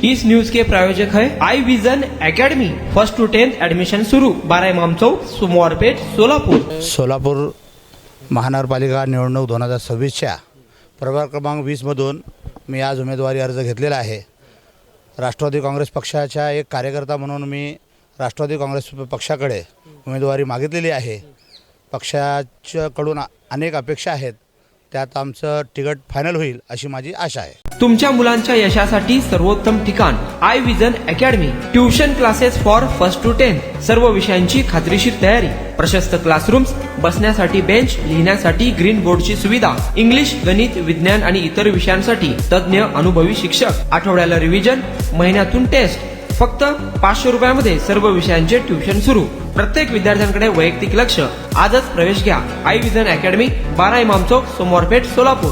इस news के प्रायोजक है I Vision Academy. 1st to 10th admission शुरू। 12 इमाम चौक, सोमवारपेठ, सोलापूर। सोलापूर महानगरपालिका निवडणूक 2026च्या प्रभाग क्रमांक 20 मधून मी आज उमेदवारी अर्ज घेतलेला आहे। राष्ट्रवादी काँग्रेस पक्षाचा एक कार्यकर्ता म्हणून मी राष्ट्रवादी काँग्रेस पक्षाकडे उमेदवारी मागितलेली आहे। पक्षाकडून अनेक अपेक्षा आहेत, त्यात आमचं तिकीट फायनल होईल अशी माझी आशा आहे। तुमच्या मुलांच्या यशासाठी सर्वोत्तम ठिकाण I Vision Academy. Tuition classes for 1st to 10th, सर्व विषयांची खात्रीशीर तयारी, प्रशस्त क्लासरूम्स, बसण्यासाठी बेंच, लिहिण्यासाठी ग्रीन बोर्डची सुविधा, इंग्लिश, गणित, विज्ञान आणि इतर विषयांसाठी तज्ञ अनुभवी शिक्षक, आठवड्याला रिव्हिजन, महिन्यातून टेस्ट। फक्त 500 रुपयामध्ये सर्व विषयांचे ट्युशन सुरू। प्रत्येक विद्यार्थ्यांकडे वैयक्तिक लक्ष। आजच प्रवेश घ्या। आई विजन अकॅडमी, 12 इमाम चौक, सोमवारपेठ, सोलापूर।